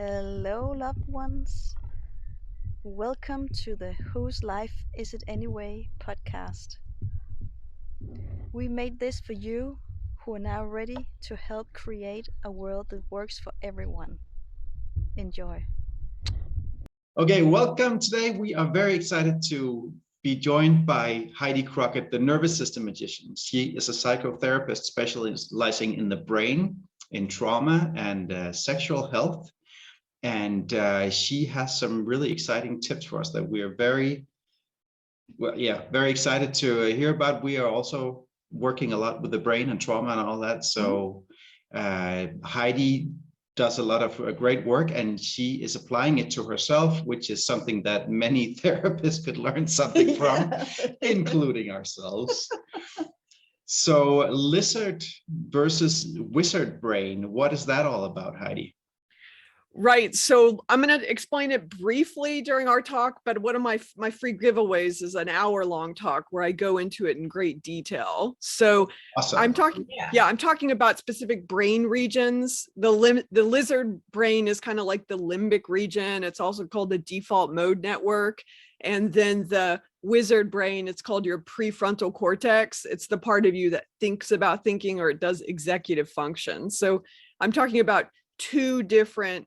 Hello, loved ones. Welcome to the Whose Life Is It Anyway podcast. We made this for you who are now ready to help create a world that works for everyone. Enjoy. Okay, welcome. Today we are very excited to be joined by Heidi Crockett, the nervous system magician. She is a psychotherapist specializing in the brain, in trauma and sexual health. And she has some really exciting tips for us that we are very excited to hear about. We are also working a lot with the brain and trauma and all that. So Heidi does a lot of great work, and she is applying it to herself, which is something that many therapists could learn something from, including ourselves. So lizard versus wizard brain, what is that all about, Heidi? Right. So I'm going to explain it briefly during our talk, but one of my free giveaways is an hour-long talk where I go into it in great detail. So Awesome. I'm talking about specific brain regions. The lizard brain is kind of like the limbic region. It's also called the default mode network. And then the wizard brain, it's called your prefrontal cortex. It's the part of you that thinks about thinking, or it does executive function. So I'm talking about two different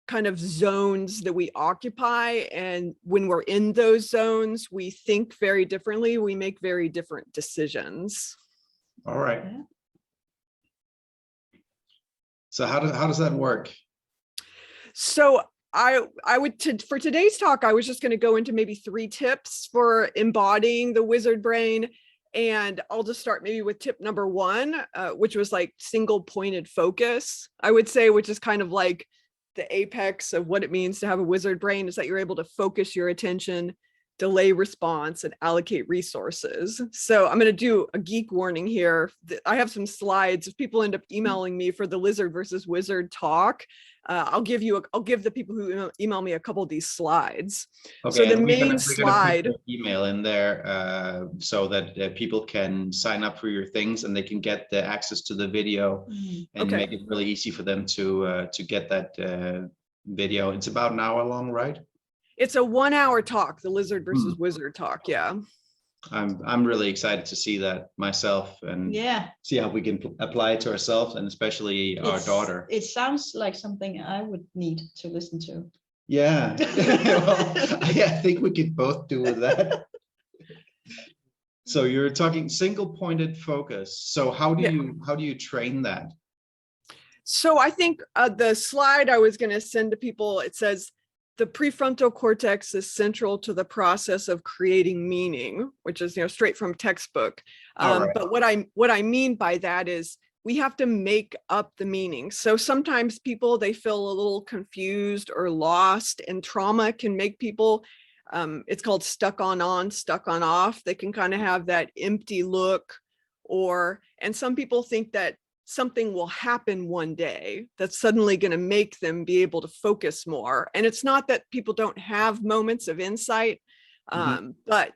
kind of zones that we occupy, and when we're in those zones, we think very differently, we make very different decisions. All right. So how does that work? So I would for today's talk, I was just going to go into maybe 3 tips for embodying the wizard brain, and I'll just start maybe with tip number 1, which was like single pointed focus, I would say, which is kind of like the apex of what it means to have a wizard brain, is that you're able to focus your attention, delay response, and allocate resources. So I'm going to do a geek warning here. I have some slides. If people end up emailing me for the lizard versus wizard talk, I'll give the people who email me a couple of these slides. Okay, so the we're main gonna slide, put the email in there so that people can sign up for your things and they can get the access to the video and make it really easy for them to get that video. It's about an hour long, right? It's a 1-hour talk, the lizard versus wizard talk. Yeah. I'm really excited to see that myself and see how we can apply it to ourselves, and especially our daughter. It sounds like something I would need to listen to. Yeah. Well, I think we could both do with that. So you're talking single pointed focus. So how do you train that? So I think the slide I was going to send to people, it says, the prefrontal cortex is central to the process of creating meaning, which is, straight from textbook. Right. But what I mean by that is we have to make up the meaning. So sometimes people, they feel a little confused or lost, and trauma can make people, it's called stuck on, stuck on off. They can kind of have that empty look, and some people think that something will happen one day that's suddenly going to make them be able to focus more. And it's not that people don't have moments of insight, but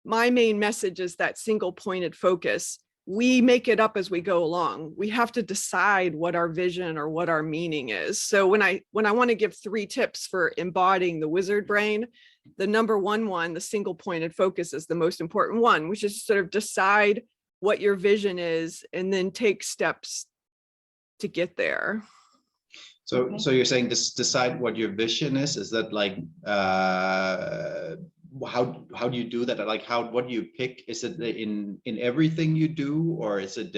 my main message is that single pointed focus. We make it up as we go along. We have to decide what our vision or what our meaning is. So when I want to give 3 tips for embodying the wizard brain, the number one, the single pointed focus, is the most important one, which is sort of decide what your vision is and then take steps to get there. So you're saying decide what your vision is? Is that like how do you do that? Like what do you pick? Is it in everything you do, or is it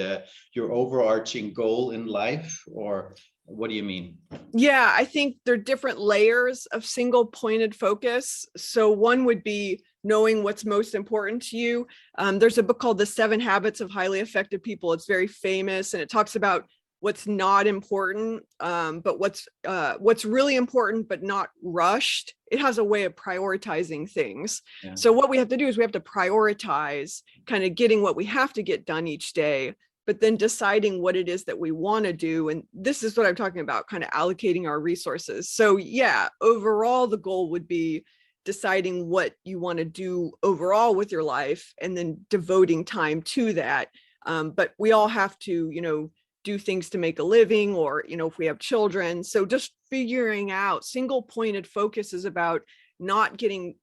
your overarching goal in life, or what do you mean? Yeah, I think there are different layers of single pointed focus. So one would be knowing what's most important to you. There's a book called The 7 Habits of Highly Effective People. It's very famous, and it talks about what's not important, but what's really important, but not rushed. It has a way of prioritizing things. Yeah. So what we have to do is we have to prioritize kind of getting what we have to get done each day, but then deciding what it is that we want to do. And this is what I'm talking about, kind of allocating our resources. So yeah, overall, the goal would be deciding what you want to do overall with your life and then devoting time to that. But we all have to, do things to make a living, or, if we have children. So just figuring out single pointed focus is about not getting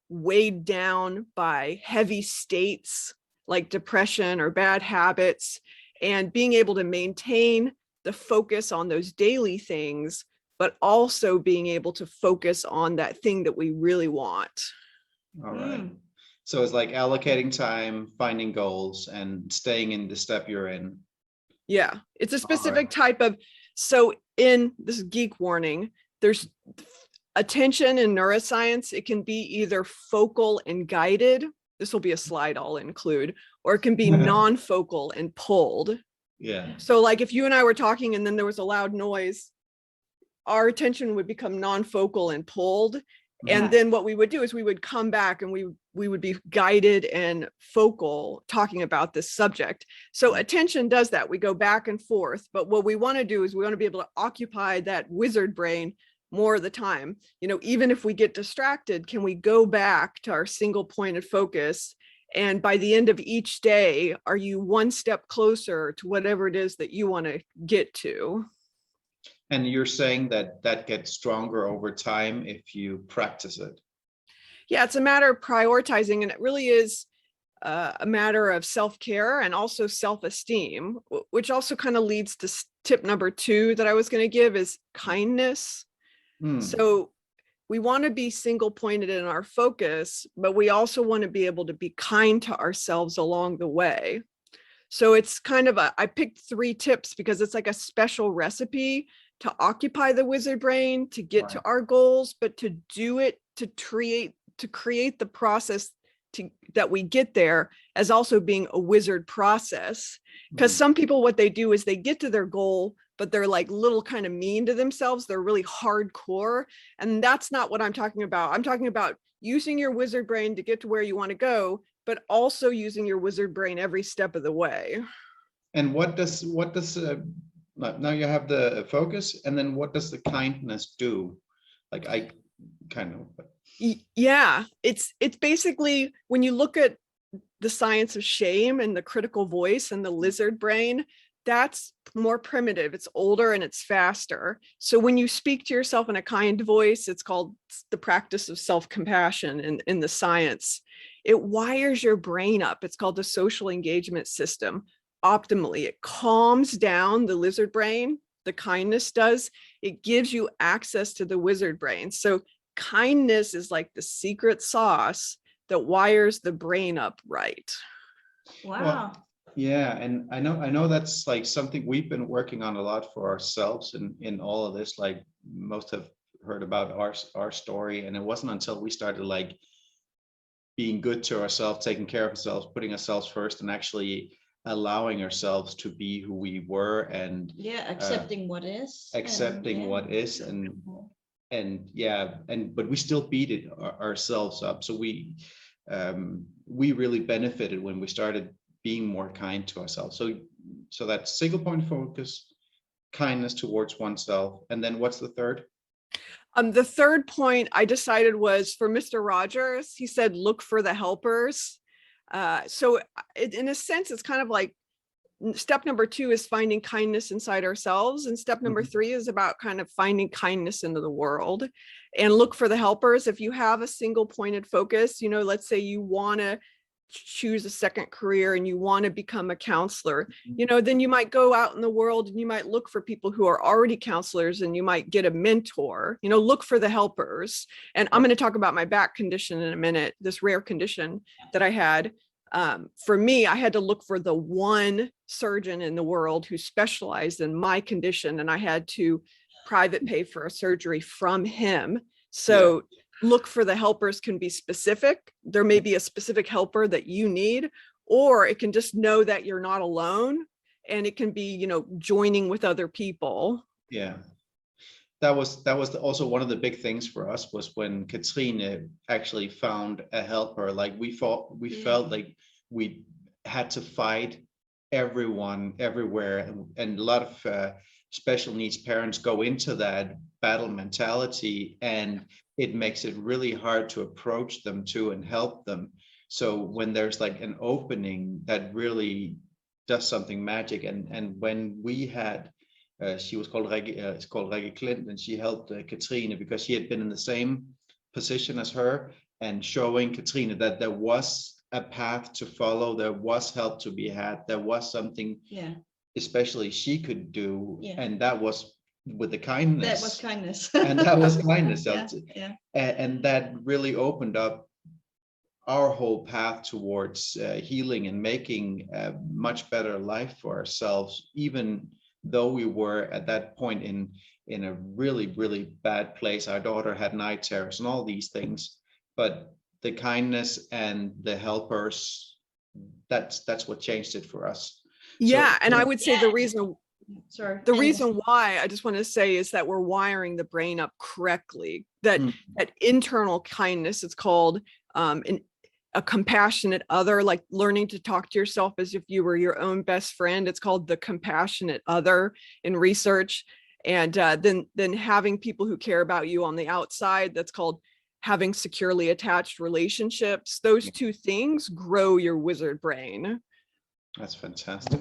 weighed down by heavy states like depression or bad habits, and being able to maintain the focus on those daily things, but also being able to focus on that thing that we really want. All right. So it's like allocating time, finding goals, and staying in the step you're in. Yeah, it's a specific type of, so in this geek warning, there's attention in neuroscience. It can be either focal and guided. This will be a slide I'll include, or it can be non-focal and pulled. Yeah. So like if you and I were talking and then there was a loud noise, our attention would become non-focal and pulled. And then what we would do is we would come back and we would be guided and focal talking about this subject. So attention does that. We go back and forth. But what we want to do is we want to be able to occupy that wizard brain more of the time. Even if we get distracted, can we go back to our single pointed focus? And by the end of each day, are you one step closer to whatever it is that you want to get to? And you're saying that that gets stronger over time if you practice it. Yeah, it's a matter of prioritizing, and it really is a matter of self-care and also self-esteem, which also kind of leads to tip number 2 that I was going to give is kindness. So we want to be single pointed in our focus, but we also want to be able to be kind to ourselves along the way. So it's kind of I picked 3 tips because it's like a special recipe to occupy the wizard brain, to get to our goals, but to do it, to create the process that we get there as also being a wizard process. Because some people, what they do is they get to their goal, but they're like little kind of mean to themselves. They're really hardcore. And that's not what I'm talking about. I'm talking about using your wizard brain to get to where you want to go, but also using your wizard brain every step of the way. And what does now you have the focus, and then what does the kindness do? Like I kind of. Yeah, it's basically when you look at the science of shame and the critical voice and the lizard brain, that's more primitive. It's older and it's faster. So when you speak to yourself in a kind voice, it's called the practice of self-compassion in the science. It wires your brain up. It's called the social engagement system optimally. It calms down the lizard brain. The kindness does. It gives you access to the wizard brain. So kindness is like the secret sauce that wires the brain up right. Wow. Well, yeah, and I know that's like something we've been working on a lot for ourselves in all of this. Like most have heard about our story, and it wasn't until we started like being good to ourselves, taking care of ourselves, putting ourselves first, and actually allowing ourselves to be who we were, and accepting what is, but we still beat it ourselves up. So we really benefited when we started being more kind to ourselves. So that single point focus, kindness towards oneself, and then what's the third? The third point I decided was for Mr. Rogers. He said, look for the helpers. So in a sense, it's kind of like step number 2 is finding kindness inside ourselves. And step number 3 is about kind of finding kindness into the world, and look for the helpers. If you have a single pointed focus, let's say you want to choose a second career and you want to become a counselor, then you might go out in the world and you might look for people who are already counselors, and you might get a mentor, look for the helpers. And I'm going to talk about my back condition in a minute, this rare condition that I had. For me, I had to look for the one surgeon in the world who specialized in my condition, and I had to private pay for a surgery from him. So look for the helpers can be specific. There may be a specific helper that you need, or it can just know that you're not alone, and it can be, joining with other people. Yeah. That was also one of the big things for us, was when Katrine actually found a helper. Like we felt like we had to fight everyone everywhere, and a lot of special needs parents go into that battle mentality, and it makes it really hard to approach them too and help them. So when there's like an opening that really does something magic. And when we had, she was called it's called Reggie Clint, and she helped Katrine because she had been in the same position as her, and showing Katrine that there was a path to follow, there was help to be had, there was something especially she could do, and that was with the kindness. That was kindness. And that was kindness. Yeah. And that really opened up our whole path towards healing and making a much better life for ourselves, even though we were at that point in a really, really bad place. Our daughter had night terrors and all these things, but the kindness and the helpers, that's what changed it for us. Yeah, So, and I would say the reason why I just want to say is that we're wiring the brain up correctly. That internal kindness, it's called a compassionate other, like learning to talk to yourself as if you were your own best friend. It's called the compassionate other in research. And then having people who care about you on the outside, that's called having securely attached relationships. Those two things grow your wizard brain. That's fantastic.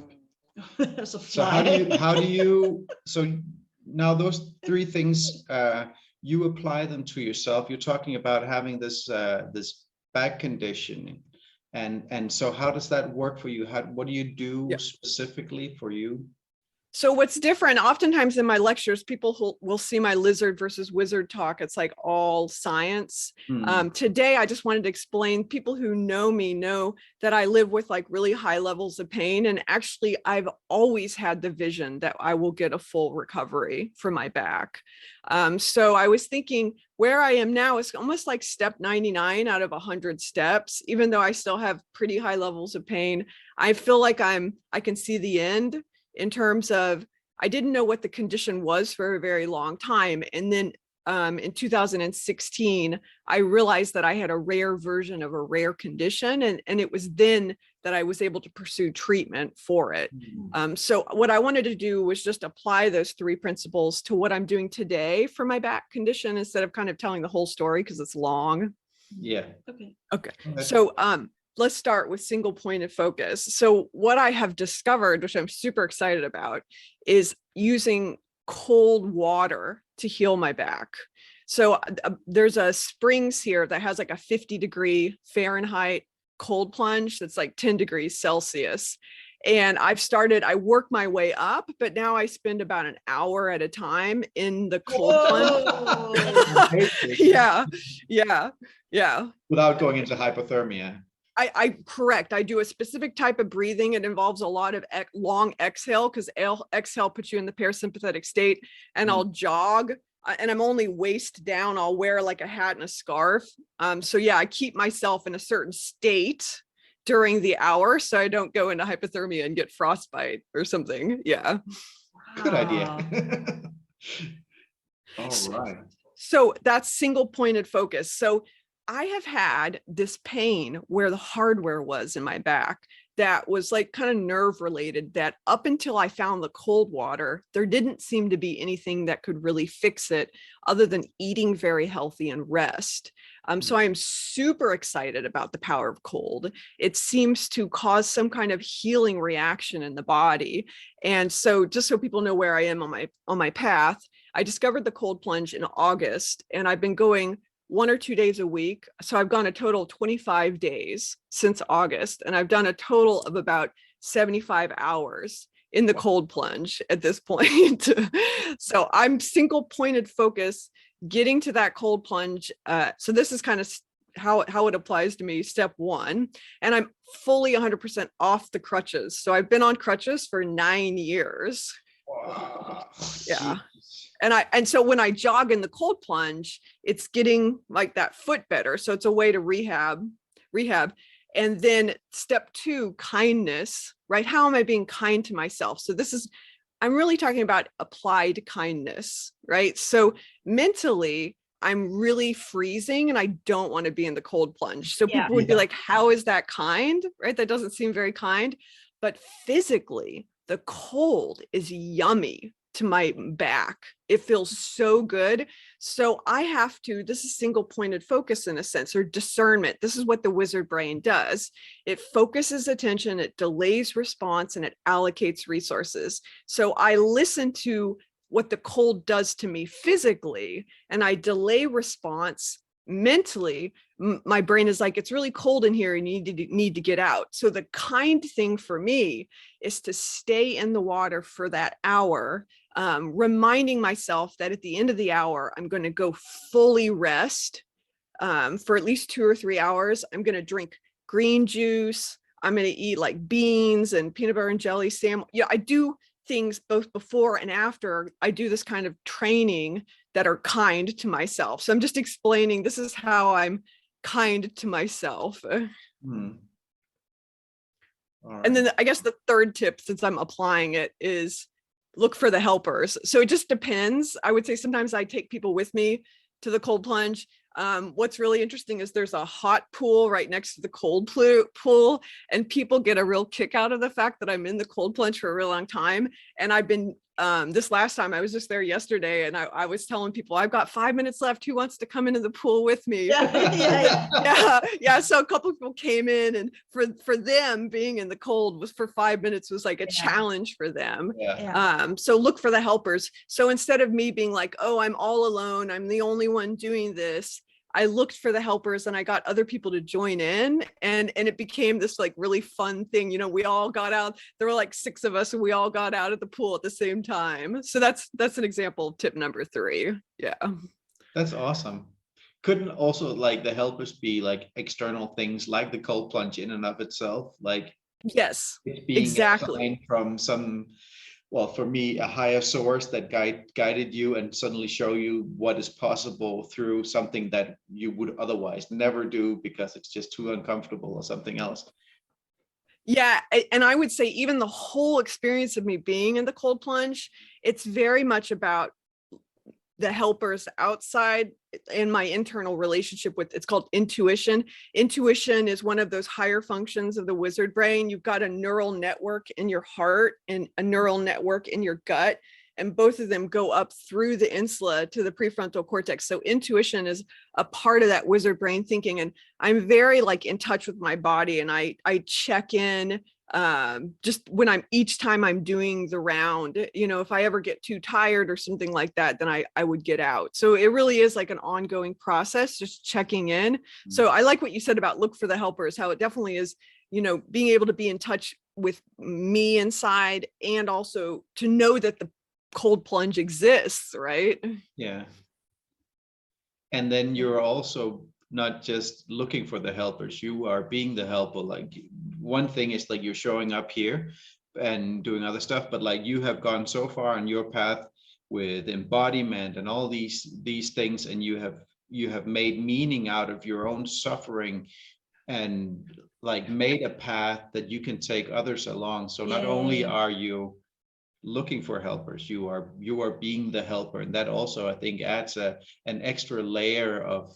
So how do you so now those three things, you apply them to yourself. You're talking about having this this back condition, and so how does that work for you? What do you do specifically for you? So what's different, oftentimes in my lectures, people will see my lizard versus wizard talk. It's like all science. Today, I just wanted to explain, people who know me know that I live with like really high levels of pain. And actually, I've always had the vision that I will get a full recovery for my back. So I was thinking where I am now is almost like step 99 out of 100 steps. Even though I still have pretty high levels of pain, I feel like I can see the end. In terms of, I didn't know what the condition was for a very long time. And then in 2016, I realized that I had a rare version of a rare condition. And it was then that I was able to pursue treatment for it. So what I wanted to do was just apply those three principles to what I'm doing today for my back condition, instead of kind of telling the whole story because it's long. Yeah. Okay. So let's start with single pointed focus. So what I have discovered, which I'm super excited about, is using cold water to heal my back. So there's a Springs here that has like a 50-degree Fahrenheit cold plunge that's like 10 degrees Celsius. And I work my way up, but now I spend about an hour at a time in the cold plunge. Yeah. Without going into hypothermia. Correct. I do a specific type of breathing. It involves a lot of long exhale, because exhale puts you in the parasympathetic state, and I'll jog, and I'm only waist down. I'll wear like a hat and a scarf. So yeah, I keep myself in a certain state during the hour so I don't go into hypothermia and get frostbite or something. Yeah. Good idea. All right. So that's single pointed focus. So I have had this pain where the hardware was in my back that was like kind of nerve related, that up until I found the cold water, there didn't seem to be anything that could really fix it other than eating very healthy and rest. So I'm super excited about the power of cold. It seems to cause some kind of healing reaction in the body. And so just so people know where I am on my path, I discovered the cold plunge in August, and I've been going 1 or 2 days a week. So I've gone a total of 25 days since August, and I've done a total of about 75 hours in the cold plunge at this point. So I'm single pointed focus, getting to that cold plunge. So this is kind of how it applies to me, step 1. And I'm fully 100% off the crutches. So I've been on crutches for 9 years. Wow. Yeah. And so when I jog in the cold plunge, it's getting like that foot better. So it's a way to rehab. And then step 2, kindness, right? How am I being kind to myself? So I'm really talking about applied kindness, right? So mentally, I'm really freezing and I don't want to be in the cold plunge. So people would be like, how is that kind? Right? That doesn't seem very kind. But physically, the cold is yummy. to my back. It feels so good. So I have to, this is single pointed focus in a sense, or discernment. This is what the wizard brain does. It focuses attention, it delays response, and it allocates resources. So I listen to what the cold does to me physically, and I delay response mentally. My brain is like, it's really cold in here and you need to get out. So the kind thing for me is to stay in the water for that hour, reminding myself that at the end of the hour, I'm going to go fully rest for at least 2 or 3 hours. I'm going to drink green juice. I'm going to eat like beans and peanut butter and jelly sandwich. Yeah, I do things both before and after I do this kind of training that are kind to myself. So I'm just explaining, this is how I'm kind to myself. Hmm. And then I guess the third tip, since I'm applying it, is look for the helpers. So it just depends. I would say sometimes I take people with me to the cold plunge. What's really interesting is there's a hot pool right next to the cold pool, and people get a real kick out of the fact that I'm in the cold plunge for a real long time. And I've been, this last time I was just there yesterday, and I was telling people, I've got 5 minutes left. Who wants to come into the pool with me? Yeah. So a couple of people came in, and for them, being in the cold was for 5 minutes was like a challenge for them. So look for the helpers. So instead of me being like, oh, I'm all alone, I'm the only one doing this, I looked for the helpers and I got other people to join in, and it became this like really fun thing. You know, we all got out, there were like 6 of us and we all got out at the pool at the same time. So that's an example of tip number 3. Yeah. That's awesome. Couldn't also like the helpers be like external things like the cold plunge in and of itself? Like, yes, it's being exactly from some, well, for me, a higher source that guided you and suddenly show you what is possible through something that you would otherwise never do because it's just too uncomfortable or something else. Yeah. And I would say even the whole experience of me being in the cold plunge, it's very much about the helpers outside and my internal relationship with, it's called intuition. Intuition is one of those higher functions of the wizard brain. You've got a neural network in your heart and a neural network in your gut, and both of them go up through the insula to the prefrontal cortex. So intuition is a part of that wizard brain thinking. And I'm very like in touch with my body, and I check in just when each time I'm doing the round. You know, if I ever get too tired or something like that, then I would get out. So it really is like an ongoing process, just checking in. Mm-hmm. So I like what you said about look for the helpers, how it definitely is, you know, being able to be in touch with me inside, and also to know that the cold plunge exists, right? Yeah. And then you're also not just looking for the helpers, you are being the helper. Like, one thing is like you're showing up here and doing other stuff, but like you have gone so far on your path with embodiment and all these things, and you have made meaning out of your own suffering, and like made a path that you can take others along. So not only are you looking for helpers, you are being the helper, and that also I think adds an extra layer of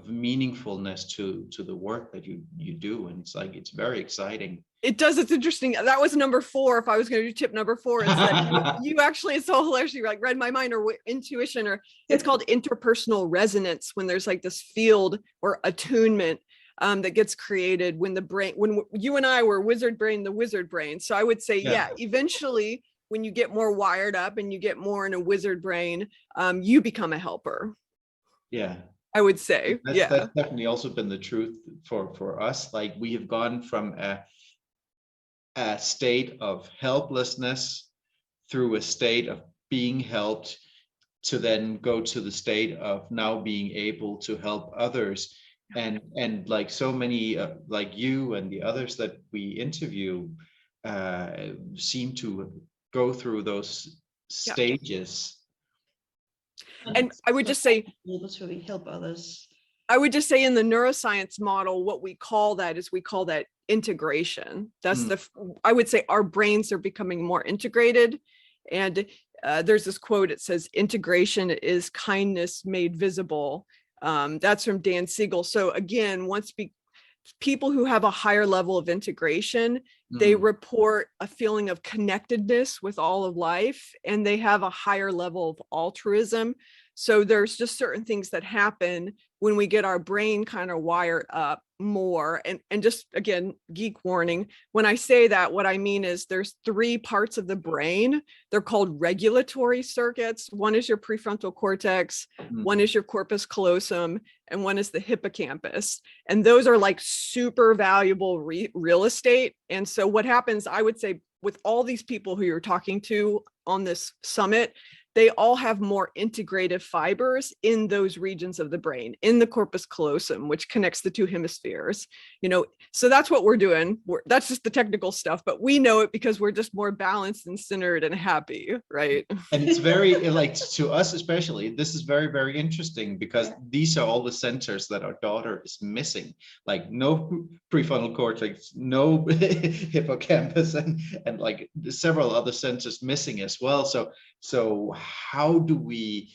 meaningfulness to the work that you do. And it's very exciting. It does. It's interesting. That was number 4. If I was going to do tip number 4, is that you actually, it's so hilarious. You like read my mind, or intuition, or it's called interpersonal resonance, when there's like this field or attunement that gets created when the brain, when you and I were wizard brain, the wizard brain. So I would say, eventually when you get more wired up and you get more in a wizard brain, you become a helper. Yeah. I would say, that's definitely also been the truth for us. Like, we have gone from a state of helplessness through a state of being helped to then go to the state of now being able to help others. And like so many like you and the others that we interview seem to go through those stages. And I would just say, able to help others. I would just say in the neuroscience model, what we call that is, we call that integration. That's I would say our brains are becoming more integrated. And there's this quote, it says, integration is kindness made visible. That's from Dan Siegel. So again, people who have a higher level of integration, they report a feeling of connectedness with all of life, and they have a higher level of altruism. So there's just certain things that happen when we get our brain kind of wired up more. And just again, geek warning, when I say that, what I mean is there's 3 parts of the brain. They're called regulatory circuits. One is your prefrontal cortex, one is your corpus callosum, and one is the hippocampus. And those are like super valuable real estate. And so what happens, I would say, with all these people who you're talking to on this summit, they all have more integrative fibers in those regions of the brain, in the corpus callosum, which connects the 2 hemispheres. So that's what we're doing. That's just the technical stuff, but we know it because we're just more balanced and centered and happy, right? And it's very, like, to us especially, this is very, very interesting, because these are all the centers that our daughter is missing. Like, no prefrontal cortex, no hippocampus, and like several other centers missing as well. So how do we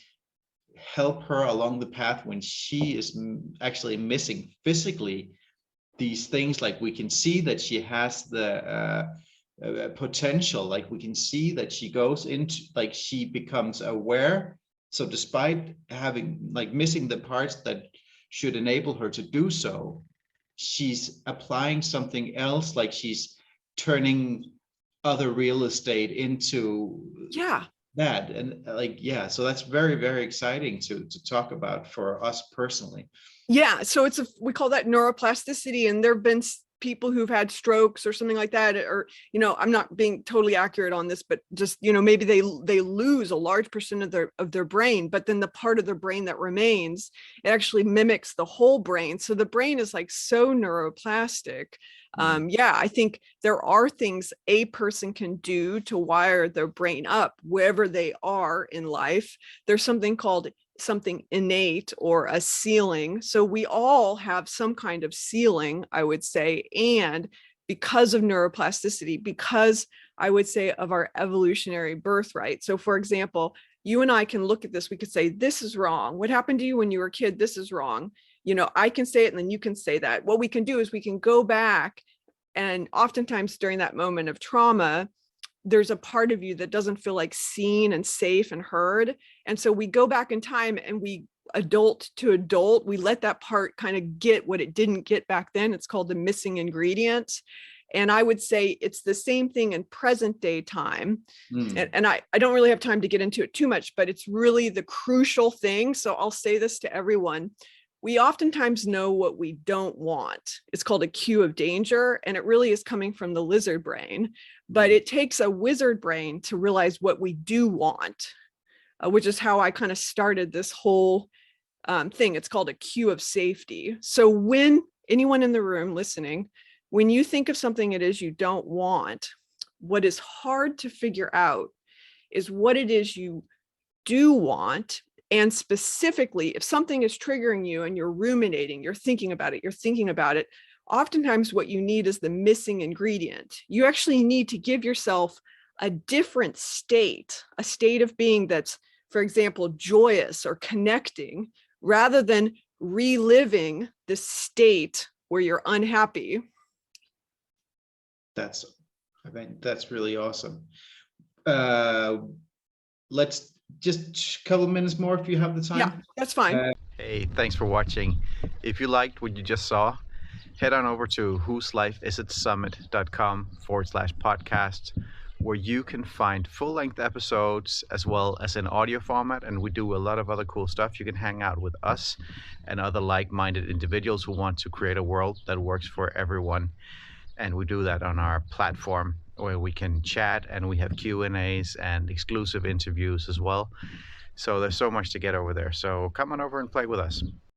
help her along the path when she is actually missing physically these things? Like, we can see that she has the potential, like we can see that she goes into, like, she becomes aware. So despite having, like, missing the parts that should enable her to do so, she's applying something else, like she's turning other real estate into that. And like, so that's very, very exciting to talk about for us personally. So we call that neuroplasticity. And there have been people who've had strokes or something like that, or, I'm not being totally accurate on this, but just, maybe they lose a large percent of their brain, but then the part of their brain that remains, it actually mimics the whole brain. So the brain is like so neuroplastic. I think there are things a person can do to wire their brain up wherever they are in life. There's something called something innate, or a ceiling. So we all have some kind of ceiling, I would say. And because of neuroplasticity, because I would say of our evolutionary birthright. So for example, you and I can look at this, we could say, this is wrong. What happened to you when you were a kid? This is wrong. I can say it and then you can say that. What we can do is we can go back, and oftentimes during that moment of trauma, there's a part of you that doesn't feel like seen and safe and heard. And so we go back in time and we adult to adult, we let that part kind of get what it didn't get back then. It's called the missing ingredient. And I would say it's the same thing in present day time. And I don't really have time to get into it too much, but it's really the crucial thing. So I'll say this to everyone. We oftentimes know what we don't want. It's called a cue of danger, and it really is coming from the lizard brain. But it takes a wizard brain to realize what we do want, which is how I kind of started this whole thing. It's called a cue of safety. So when anyone in the room listening, when you think of something it is you don't want, what is hard to figure out is what it is you do want. And specifically, if something is triggering you and you're ruminating, you're thinking about it, oftentimes what you need is the missing ingredient. You actually need to give yourself a different state, a state of being that's, for example, joyous or connecting, rather than reliving the state where you're unhappy. That's really awesome. Let's just a couple minutes more if you have the time. Yeah, that's fine. Hey, thanks for watching. If you liked what you just saw, head on over to whoselifeisitsummit.com/podcast, where you can find full-length episodes as well as in audio format, and we do a lot of other cool stuff. You can hang out with us and other like-minded individuals who want to create a world that works for everyone, and we do that on our platform, where we can chat, and we have Q&As and exclusive interviews as well. So there's so much to get over there. So come on over and play with us.